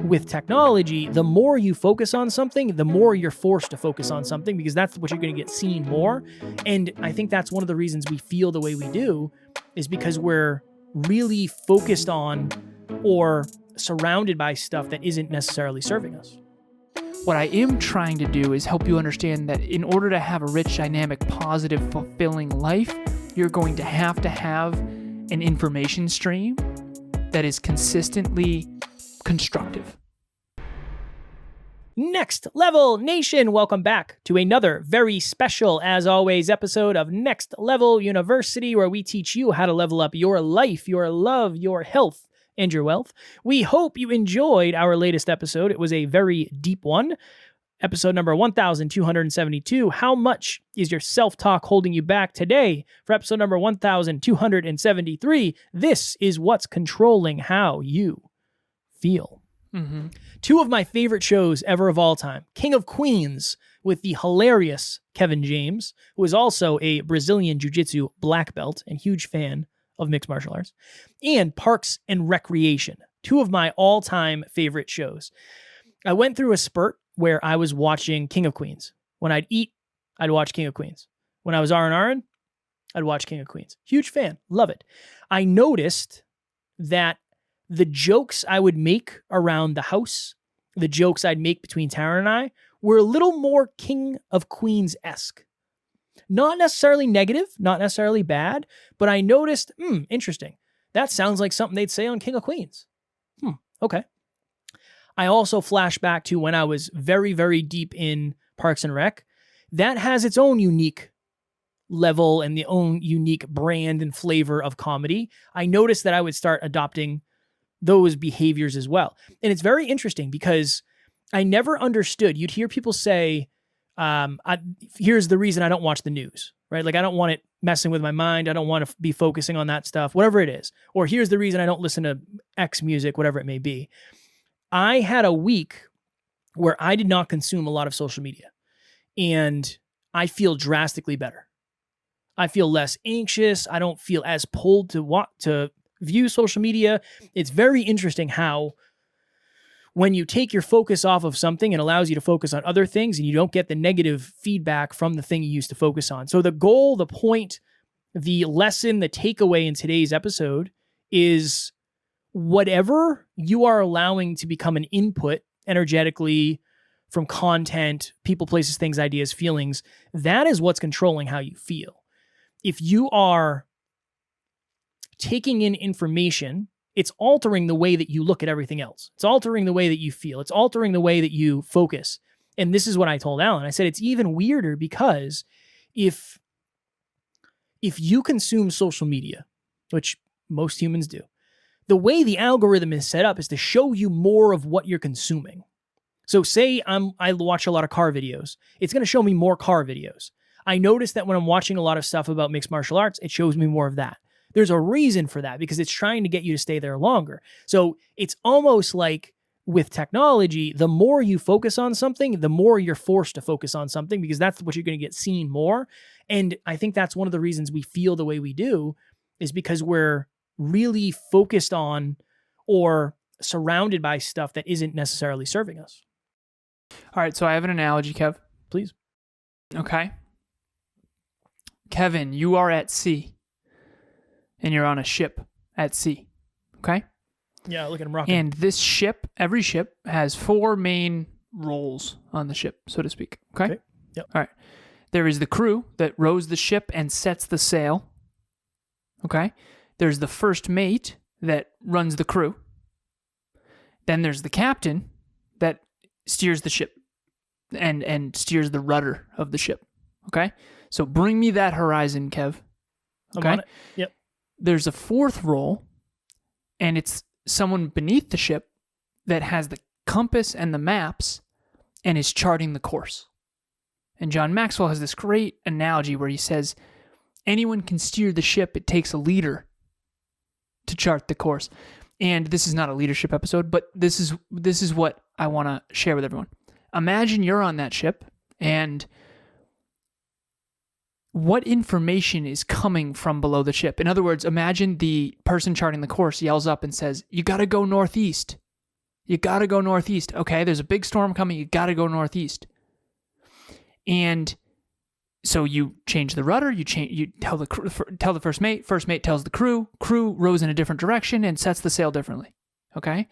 with technology, the more you focus on something, the more you're forced to focus on something, because that's what you're going to get seen more. And I think that's one of the reasons we feel the way we do, is because we're really focused on or surrounded by stuff that isn't necessarily serving us. What I am trying to do is help you understand that in order to have a rich, dynamic, positive, fulfilling life, you're going to have an information stream that is consistently constructive. Next Level Nation, welcome back to another very special, as always, episode of Next Level University, where we teach you how to level up your life, your love, your health, and your wealth. We hope you enjoyed our latest episode. It was a very deep one. Episode number 1272. How much is your self-talk holding you back? Today, for episode number 1273, this is what's controlling how you feel. Mm-hmm. Two of my favorite shows ever of all time. King of Queens with the hilarious Kevin James, who is also a Brazilian Jiu-Jitsu black belt and huge fan of mixed martial arts, and Parks and Recreation. Two of my all-time favorite shows. I went through a spurt where I was watching King of Queens. When I'd eat, I'd watch King of Queens. When I was R&R'ing, I'd watch King of Queens. Huge fan. Love it. I noticed that the jokes I would make around the house, the jokes I'd make between Tara and I, were a little more King of Queens-esque. Not necessarily negative, not necessarily bad, but I noticed, interesting. That sounds like something they'd say on King of Queens. Okay. I also flash back to when I was very, very deep in Parks and Rec. That has its own unique level and the own unique brand and flavor of comedy. I noticed that I would start adopting those behaviors as well. And it's very interesting because I never understood. You'd hear people say, here's the reason I don't watch the news, right? Like, I don't want it messing with my mind. I don't want to be focusing on that stuff, whatever it is. Or here's the reason I don't listen to X music, whatever it may be. I had a week where I did not consume a lot of social media, and I feel drastically better. I feel less anxious. I don't feel as pulled to view social media. It's very interesting how when you take your focus off of something, it allows you to focus on other things and you don't get the negative feedback from the thing you used to focus on. So the goal, the point, the lesson, the takeaway in today's episode is whatever you are allowing to become an input energetically from content, people, places, things, ideas, feelings, that is what's controlling how you feel. If you are taking in information, it's altering the way that you look at everything else. It's altering the way that you feel. It's altering the way that you focus. And this is what I told Alan. I said, it's even weirder because if you consume social media, which most humans do, the way the algorithm is set up is to show you more of what you're consuming. So say I watch a lot of car videos. It's going to show me more car videos. I notice that when I'm watching a lot of stuff about mixed martial arts, it shows me more of that. There's a reason for that because it's trying to get you to stay there longer. So it's almost like with technology, the more you focus on something, the more you're forced to focus on something because that's what you're going to get seen more. And I think that's one of the reasons we feel the way we do is because we're really focused on or surrounded by stuff that isn't necessarily serving us. All right, so I have an analogy, Kev. Please. Okay. Kevin, you are at sea, and you're on a ship at sea, okay? Yeah, look at him rocking. And this ship, every ship, has four main roles on the ship, so to speak, okay? Yep. All right. There is the crew that rows the ship and sets the sail, okay? There's the first mate that runs the crew. Then there's the captain that steers the ship and steers the rudder of the ship, okay? So bring me that horizon, Kev. Okay? I'm on it. Yep. There's a fourth role, and it's someone beneath the ship that has the compass and the maps and is charting the course. And John Maxwell has this great analogy where he says, anyone can steer the ship, it takes a leader to chart the course. And this is not a leadership episode, but this is what I want to share with everyone. Imagine you're on that ship, and what information is coming from below the ship? In other words, imagine the person charting the course yells up and says, you got to go northeast. You got to go northeast. Okay, there's a big storm coming. You got to go northeast. And so you change the rudder. You tell the first mate. First mate tells the crew. Crew rows in a different direction and sets the sail differently. Okay.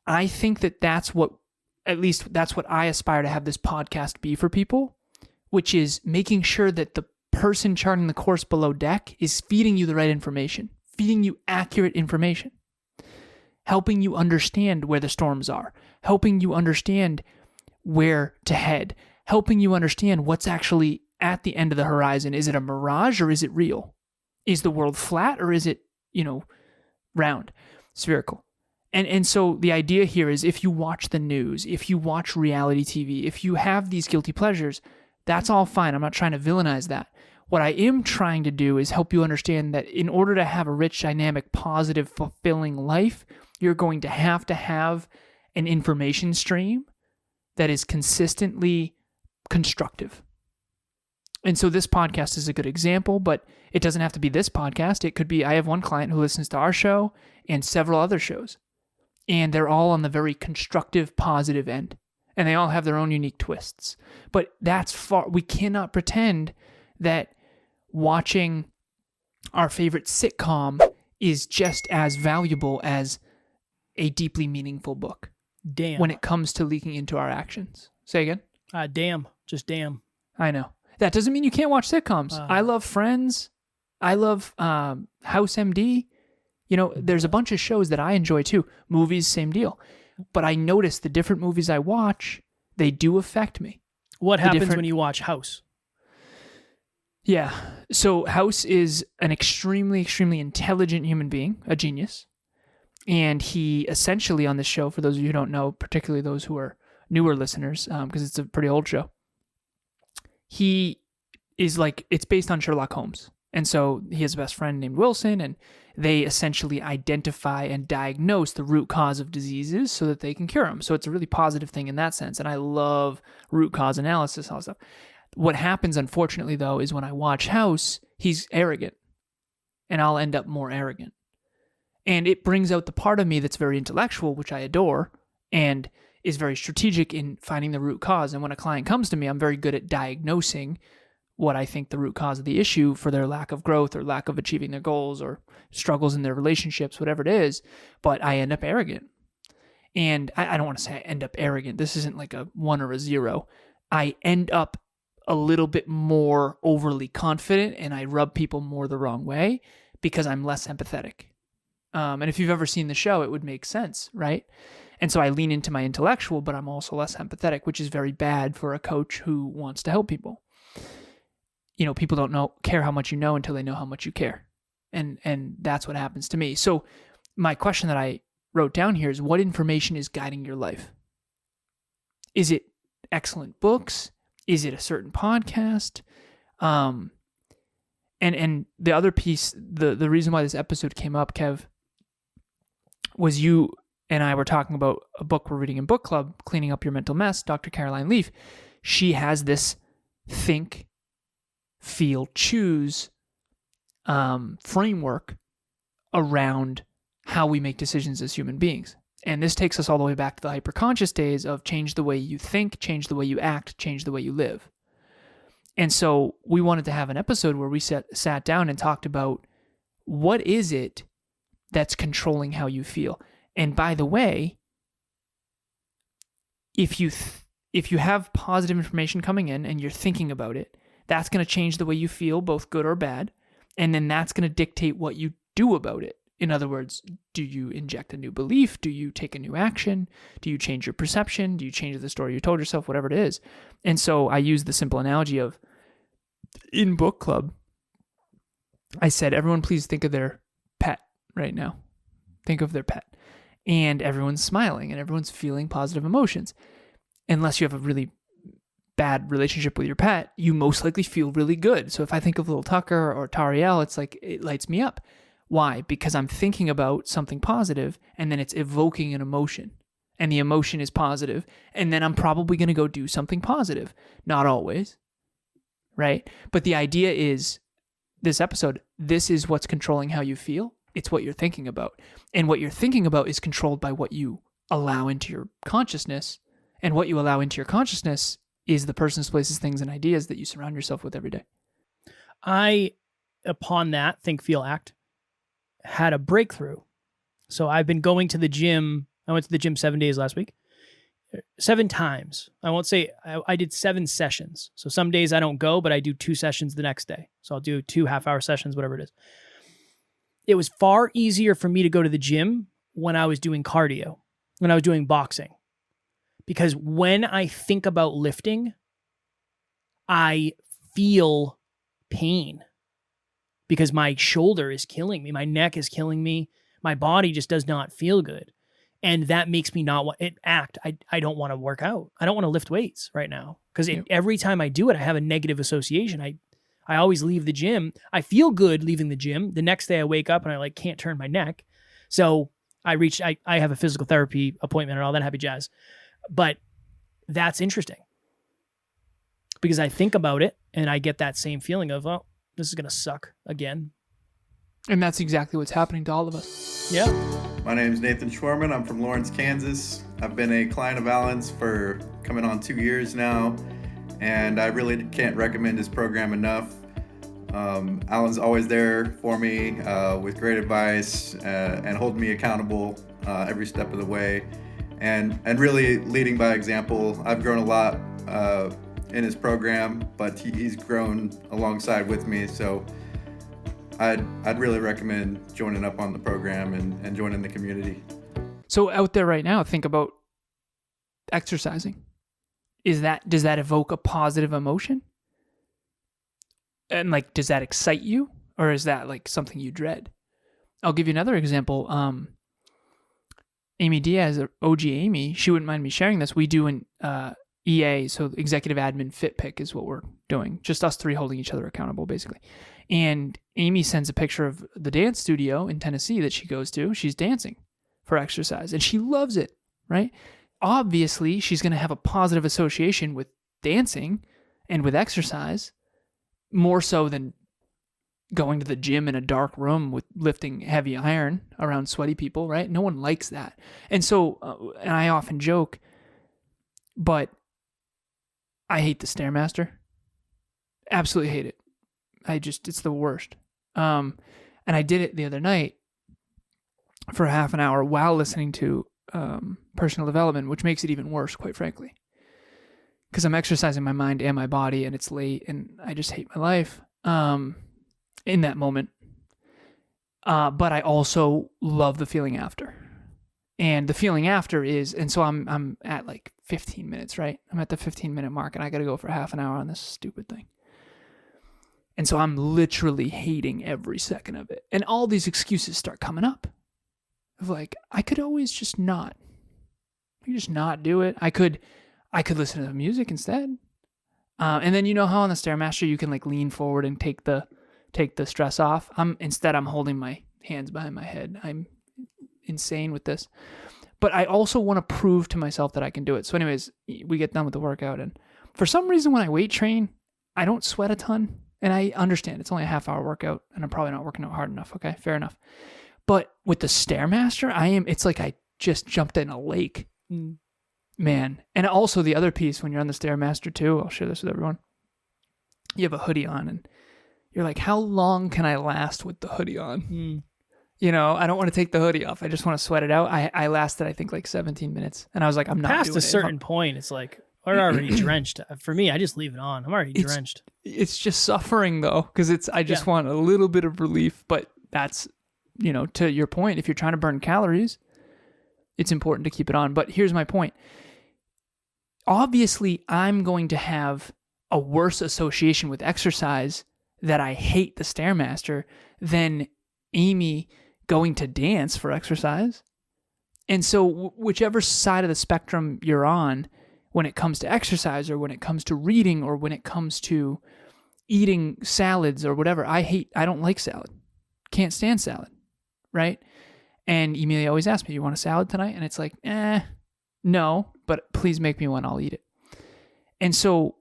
I think that's what I aspire to have this podcast be for people, which is making sure that the person charting the course below deck is feeding you the right information, feeding you accurate information, helping you understand where the storms are, helping you understand where to head, helping you understand what's actually at the end of the horizon. Is it a mirage or is it real? Is the world flat or is it, round, spherical? And so the idea here is if you watch the news, if you watch reality TV, if you have these guilty pleasures, that's all fine. I'm not trying to villainize that. What I am trying to do is help you understand that in order to have a rich, dynamic, positive, fulfilling life, you're going to have an information stream that is consistently constructive. And so this podcast is a good example, but it doesn't have to be this podcast. It could be, I have one client who listens to our show and several other shows, and they're all on the very constructive, positive end. And they all have their own unique twists. But we cannot pretend that watching our favorite sitcom is just as valuable as a deeply meaningful book. Damn. When it comes to leaking into our actions. Say again? Damn. Just damn. I know. That doesn't mean you can't watch sitcoms. I love Friends. I love House MD. There's a bunch of shows that I enjoy too. Movies, same deal. But I notice the different movies I watch, they do affect me. What happens when you watch House? Yeah. So House is an extremely, extremely intelligent human being, a genius. And he essentially on this show, for those of you who don't know, particularly those who are newer listeners, because it's a pretty old show, he is it's based on Sherlock Holmes. And so he has a best friend named Wilson, and they essentially identify and diagnose the root cause of diseases so that they can cure them. So it's a really positive thing in that sense. And I love root cause analysis, all that stuff. What happens, unfortunately, though, is when I watch House, he's arrogant, and I'll end up more arrogant. And it brings out the part of me that's very intellectual, which I adore, and is very strategic in finding the root cause. And when a client comes to me, I'm very good at diagnosing what I think the root cause of the issue for their lack of growth or lack of achieving their goals or struggles in their relationships, whatever it is. But I end up arrogant. And I don't want to say I end up arrogant. This isn't like a 1 or a 0. I end up a little bit more overly confident, and I rub people more the wrong way because I'm less empathetic. And if you've ever seen the show, it would make sense, right? And so I lean into my intellectual, but I'm also less empathetic, which is very bad for a coach who wants to help people. People don't care how much you know until they know how much you care. And that's what happens to me. So my question that I wrote down here is, what information is guiding your life? Is it excellent books? Is it a certain podcast? And the other piece, the reason why this episode came up, Kev, was you and I were talking about a book we're reading in book club, Cleaning Up Your Mental Mess, Dr. Caroline Leaf. She has this think, feel, choose framework around how we make decisions as human beings. And this takes us all the way back to the hyperconscious days of change the way you think, change the way you act, change the way you live. And so we wanted to have an episode where we sat down and talked about what is it that's controlling how you feel. And by the way, if you have positive information coming in and you're thinking about it, that's going to change the way you feel, both good or bad. And then that's going to dictate what you do about it. In other words, do you inject a new belief? Do you take a new action? Do you change your perception? Do you change the story you told yourself? Whatever it is. And so I use the simple analogy of, in book club, I said, everyone please think of their pet right now. Think of their pet. And everyone's smiling and everyone's feeling positive emotions. Unless you have a really bad relationship with your pet, you most likely feel really good. So if I think of little Tucker or Tariel, it's like it lights me up. Why? Because I'm thinking about something positive and then it's evoking an emotion. And the emotion is positive. And then I'm probably going to go do something positive. Not always. Right? But the idea is, this episode, this is what's controlling how you feel. It's what you're thinking about. And what you're thinking about is controlled by what you allow into your consciousness. And what you allow into your consciousness is the persons, places, things, and ideas that you surround yourself with every day. I, upon that think, feel, act, had a breakthrough. So I've been going to the gym. I went to the gym 7 days last week. 7 times. I won't say I did 7 sessions. So some days I don't go, but I do 2 sessions the next day. So I'll do 2 half-hour sessions, whatever it is. It was far easier for me to go to the gym when I was doing cardio, when I was doing boxing. Because when I think about lifting, I feel pain because my shoulder is killing me. My neck is killing me. My body just does not feel good. And that makes me not want it act. I don't want to work out. I don't want to lift weights right now because every time I do it, I have a negative association. I always leave the gym. I feel good leaving the gym. The next day I wake up and I can't turn my neck. So I have a physical therapy appointment and all that happy jazz. But that's interesting because I think about it and I get that same feeling of, oh, this is going to suck again. And that's exactly what's happening to all of us. Yeah. My name is Nathan Schwermann. I'm from Lawrence, Kansas. I've been a client of Alan's for coming on 2 years now, and I really can't recommend his program enough. Alan's always there for me with great advice and holding me accountable every step of the way, and really leading by example. I've grown a lot in his program, but he's grown alongside with me, so I'd really recommend joining up on the program and joining the community. So out there right now, think about exercising. Does that evoke a positive emotion? And does that excite you? Or is that something you dread? I'll give you another example. Amy Diaz, or OG Amy, she wouldn't mind me sharing this. We do an EA, so Executive Admin Fit Pick is what we're doing. Just us 3 holding each other accountable, basically. And Amy sends a picture of the dance studio in Tennessee that she goes to. She's dancing for exercise, and she loves it, right? Obviously, she's going to have a positive association with dancing and with exercise, more so than going to the gym in a dark room with lifting heavy iron around sweaty people, right? No one likes that. And so, and I often joke, but I hate the Stairmaster. Absolutely hate it. It's the worst. And I did it the other night for half an hour while listening to personal development, which makes it even worse, quite frankly. Because I'm exercising my mind and my body, and it's late, and I just hate my life in that moment. But I also love the feeling after. And the feeling after is, and so I'm at 15 minutes, right? I'm at the 15-minute mark, and I got to go for half an hour on this stupid thing. And so I'm literally hating every second of it. And all these excuses start coming up. Of I could always just not. I could just not do it. I could listen to the music instead. And then you know how on the Stairmaster you can lean forward and take the stress off. I'm holding my hands behind my head. I'm insane with this. But I also want to prove to myself that I can do it. So anyways, we get done with the workout, and for some reason when I weight train, I don't sweat a ton. And I understand it's only a half-hour workout, and I'm probably not working out hard enough. Okay, fair enough. But with the Stairmaster, it's like I just jumped in a lake. Man. And also the other piece, when you're on the Stairmaster too, I'll share this with everyone. You have a hoodie on, and you're like, how long can I last with the hoodie on? I don't want to take the hoodie off. I just want to sweat it out. I lasted, I think, 17 minutes. And I was like, I'm not past doing a certain point. It's we're already drenched. For me, I just leave it on. I'm already drenched. It's just suffering though, because I just want a little bit of relief. But that's, to your point, if you're trying to burn calories, it's important to keep it on. But here's my point. Obviously, I'm going to have a worse association with exercise that I hate the Stairmaster than Amy going to dance for exercise. And so whichever side of the spectrum you're on, when it comes to exercise or when it comes to reading or when it comes to eating salads or whatever, I don't like salad. Can't stand salad, right? And Emilia always asks me, you want a salad tonight? And it's no, but please make me one, I'll eat it. And so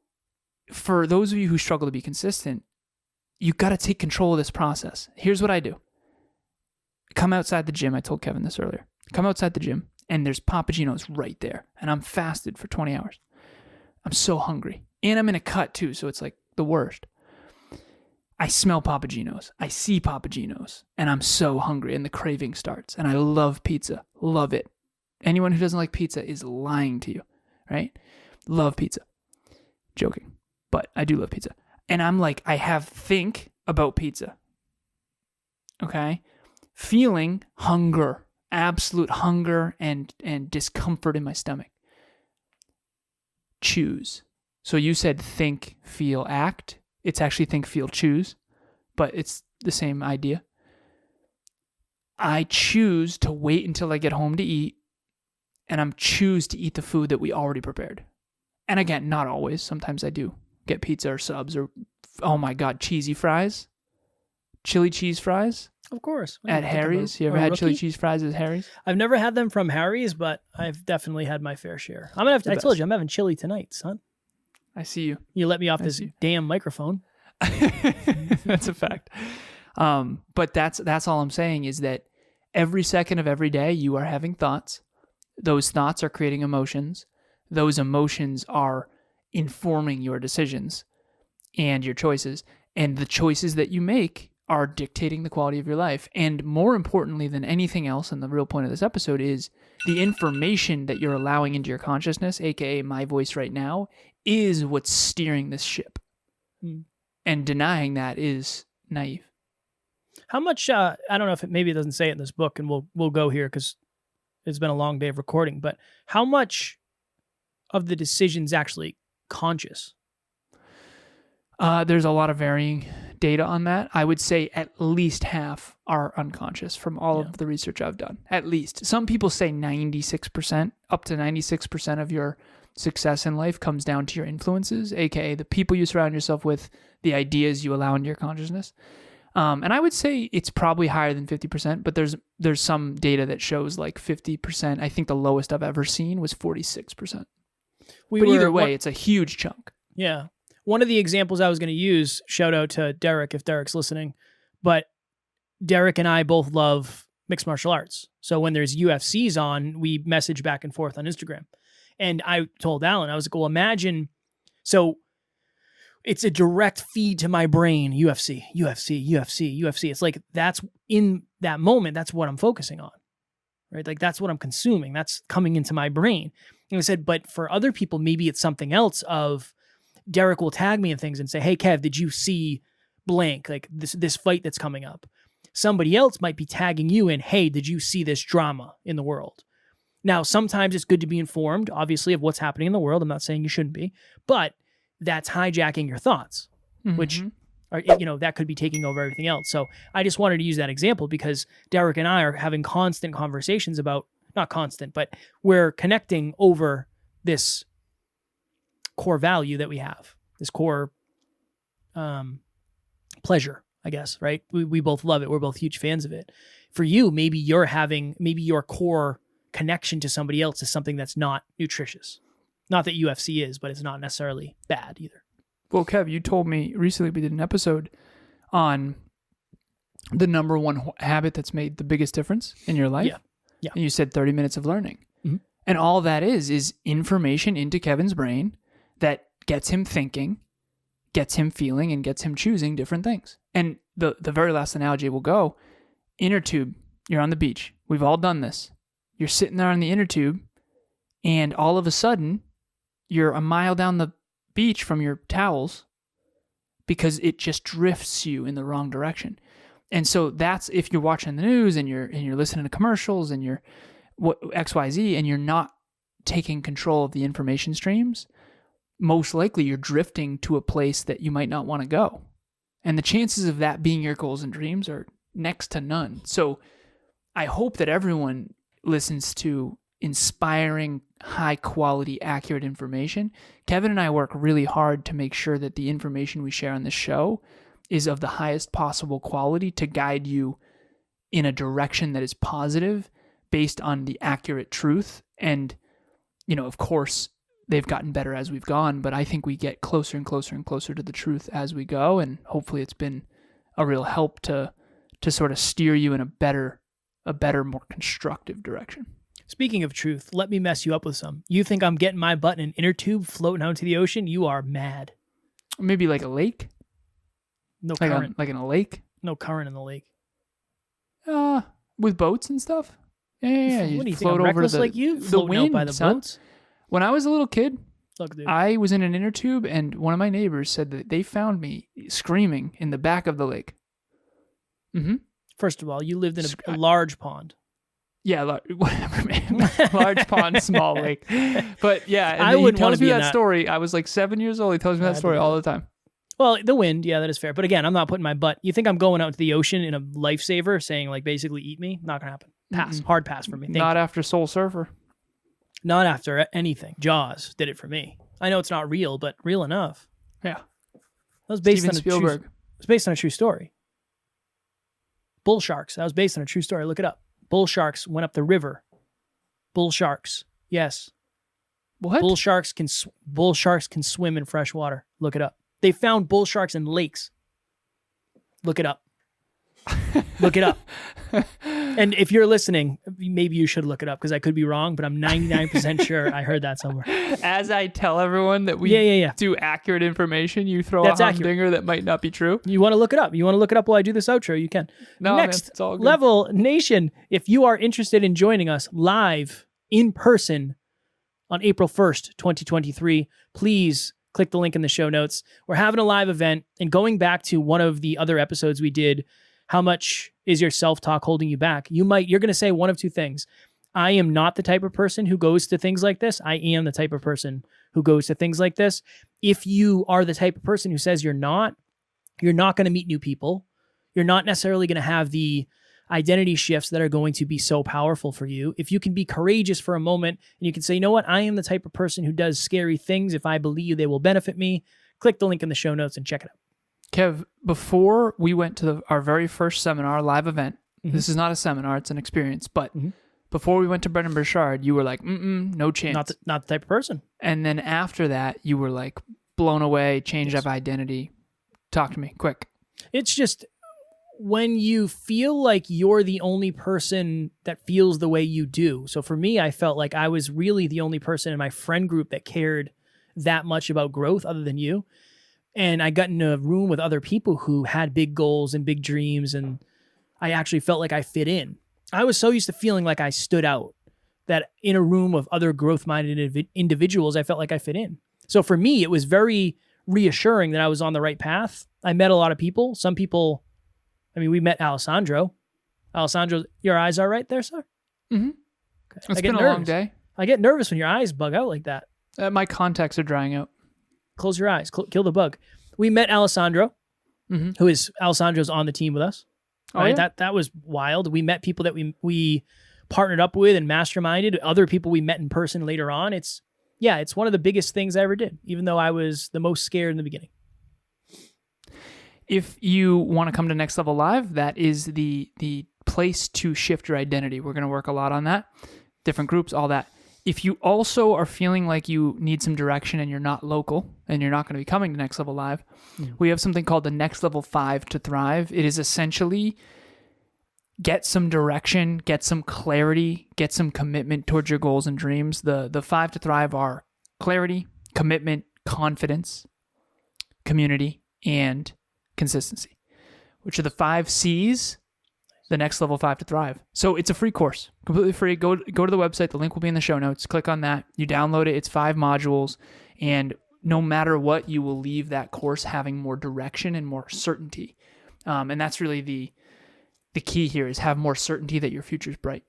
for those of you who struggle to be consistent, you got to take control of this process. Here's what I do. come outside the gym. I told Kevin this earlier. Come outside the gym, and there's Papagino's right there, and I'm fasted for 20 hours. I'm so hungry, and I'm in a cut too, so it's like the worst. I smell Papagino's. I see Papagino's, and I'm so hungry, and the craving starts. And I love pizza. Love it. Anyone who doesn't like pizza is lying to you, right? Love pizza. Joking. But I do love pizza. And I'm like, I think about pizza. Okay? Feeling hunger. Absolute hunger and discomfort in my stomach. Choose. So you said think, feel, act. It's actually think, feel, choose, but it's the same idea. I choose to wait until I get home to eat, and I'm choose to eat the food that we already prepared. And again, not always. Sometimes I do get pizza or subs or, oh my God, cheesy fries, chili cheese fries. Of course. At Harry's. You ever had chili cheese fries at Harry's? I've never had them from Harry's, but I've definitely had my fair share. I told you, I'm having chili tonight, son. I see you. You let me off this damn microphone. That's a fact. But that's all I'm saying is that every second of every day you are having thoughts. Those thoughts are creating emotions. Those emotions are informing your decisions and your choices. And the choices that you make are dictating the quality of your life. And more importantly than anything else, and the real point of this episode is the information that you're allowing into your consciousness, aka my voice right now, is what's steering this ship. And denying that is naive. How much, I don't know if maybe it doesn't say it in this book, and we'll go here because it's been a long day of recording, but how much of the decision's actually conscious? There's a lot of varying data on that. I would say at least half are unconscious from all of the research I've done. At least. Some people say 96%, up to 96% of your success in life comes down to your influences, aka the people you surround yourself with, the ideas you allow into your consciousness. And I would say it's probably higher than 50%, but there's some data that shows like 50%. I think the lowest I've ever seen was 46%. But either way, it's a huge chunk. Yeah. One of the examples I was going to use, shout out to Derek if Derek's listening, but Derek and I both love mixed martial arts. So when there's UFCs on, we message back and forth on Instagram. And I told Alan, I was like, well, imagine, so it's a direct feed to my brain, UFC. It's like, that's in that moment, that's what I'm focusing on, right? Like that's what I'm consuming. That's coming into my brain. And I said, but for other people, maybe it's something else of Derek will tag me and things and say, hey, Kev, did you see blank? Like this fight that's coming up. Somebody else might be tagging you in, hey, did you see this drama in the world? Now, sometimes it's good to be informed, obviously, of what's happening in the world. I'm not saying you shouldn't be, but that's hijacking your thoughts, which are, that could be taking over everything else. So I just wanted to use that example because Derek and I are having constant conversations about, not constant, but we're connecting over this core value that we have, this core pleasure, I guess, right? We both love it. We're both huge fans of it. For you, maybe your core connection to somebody else is something that's not nutritious. Not that UFC is, but it's not necessarily bad either. Well, Kev, you told me recently we did an episode on the number one habit that's made the biggest difference in your life. Yeah. And you said 30 minutes of learning. Mm-hmm. And all that is information into Kevin's brain that gets him thinking, gets him feeling, and gets him choosing different things. And the very last analogy will go, inner tube, you're on the beach. We've all done this. You're sitting there on the inner tube, and all of a sudden, you're a mile down the beach from your towels because it just drifts you in the wrong direction. And so that's if you're watching the news and you're listening to commercials and you're XYZ and you're not taking control of the information streams, most likely you're drifting to a place that you might not want to go. And the chances of that being your goals and dreams are next to none. So I hope that everyone listens to inspiring, high quality, accurate information. Kevin and I work really hard to make sure that the information we share on this show is of the highest possible quality to guide you in a direction that is positive based on the accurate truth. And, of course, they've gotten better as we've gone, but I think we get closer and closer and closer to the truth as we go. And hopefully it's been a real help to sort of steer you in a better a better, more constructive direction. Speaking of truth, let me mess you up with some. You think I'm getting my butt in an inner tube floating out into the ocean? You are mad. Maybe like a lake? No Like, current. like in a lake? No current in the lake. With boats and stuff? Yeah. You What do you think? float I'm over reckless the, like you? the Floating wind, out by the son. boats? When I was a little kid, Look, dude. I was in an inner tube, and one of my neighbors said that they found me screaming in the back of the lake. Mm-hmm. First of all, you lived in a large pond. Yeah, whatever, man. Large pond, small lake. But yeah, and I he wouldn't wanna tells me be in that that. story. I was like 7 years old. He tells me that story all the time. Well, the wind, yeah, that is fair. But again, I'm not putting my butt. You think I'm going out into the ocean in a lifesaver saying, like, basically eat me? Not going to happen. Pass. Hard pass for me. Not after Soul Surfer. Not after anything. Jaws did it for me. I know it's not real, but real enough. Yeah. That was based Steven on Spielberg. It was based on a true story. Bull sharks. That was based on a true story. Look it up. Bull sharks went up the river. Bull sharks. Yes. What? Bull sharks can swim in fresh water. Look it up. They found bull sharks in lakes. Look it up. Look it up. And if you're listening, maybe you should look it up because I could be wrong, but I'm 99% sure I heard that somewhere. As I tell everyone that we do accurate information, you throw That's a accurate. humdinger that might not be true. You want to look it up. You want to look it up while I do this outro, you can. No, Next man, it's all good. level nation, if you are interested in joining us live in person on April 1st, 2023, please click the link in the show notes. We're having a live event, and going back to one of the other episodes we did, how much is your self-talk holding you back? You're going to say one of two things. I am not the type of person who goes to things like this. I am the type of person who goes to things like this. If you are the type of person who says you're not going to meet new people. You're not necessarily going to have the identity shifts that are going to be so powerful for you. If you can be courageous for a moment and you can say, you know what, I am the type of person who does scary things if I believe they will benefit me, click the link in the show notes and check it out. Kev, before we went to our very first seminar, live event, this is not a seminar, it's an experience, but before we went to Brendan Burchard, you were like, no chance. Not the type of person. And then after that, you were like blown away, changed up identity. Talk to me, quick. It's just when you feel like you're the only person that feels the way you do. So for me, I felt like I was really the only person in my friend group that cared that much about growth other than you. And I got in a room with other people who had big goals and big dreams, and I actually felt like I fit in. I was so used to feeling like I stood out that in a room of other growth-minded individuals, I felt like I fit in. So for me, it was very reassuring that I was on the right path. I met a lot of people. Some people, we met Alessandro. Alessandro, your eyes are right there, sir? Mm-hmm. Okay. It's been a long day. I get nervous when your eyes bug out like that. My contacts are drying out. Close your eyes. Kill the bug. We met Alessandro, who is Alessandro's on the team with us. Right? Yeah? That was wild. We met people that we partnered up with and masterminded. Other people we met in person later on. It's one of the biggest things I ever did, even though I was the most scared in the beginning. If you want to come to Next Level Live, that is the place to shift your identity. We're going to work a lot on that. Different groups, all that. If you also are feeling like you need some direction and you're not local and you're not going to be coming to Next Level Live, we have something called the Next Level 5 to Thrive. It is essentially get some direction, get some clarity, get some commitment towards your goals and dreams. The 5 to Thrive are clarity, commitment, confidence, community, and consistency, which are the 5 C's. The Next Level 5 to Thrive. So it's a free course, completely free. Go to the website. The link will be in the show notes. Click on that. You download it. It's 5 modules. And no matter what, you will leave that course having more direction and more certainty. And that's really the key here is have more certainty that your future is bright.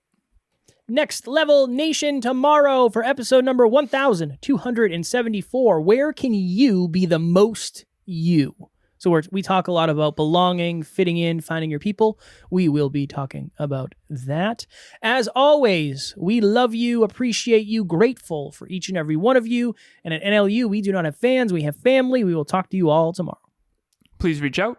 Next Level Nation tomorrow for episode number 1274. Where can you be the most you? So we talk a lot about belonging, fitting in, finding your people. We will be talking about that. As always, we love you, appreciate you, grateful for each and every one of you. And at NLU, we do not have fans, we have family. We will talk to you all tomorrow. Please reach out.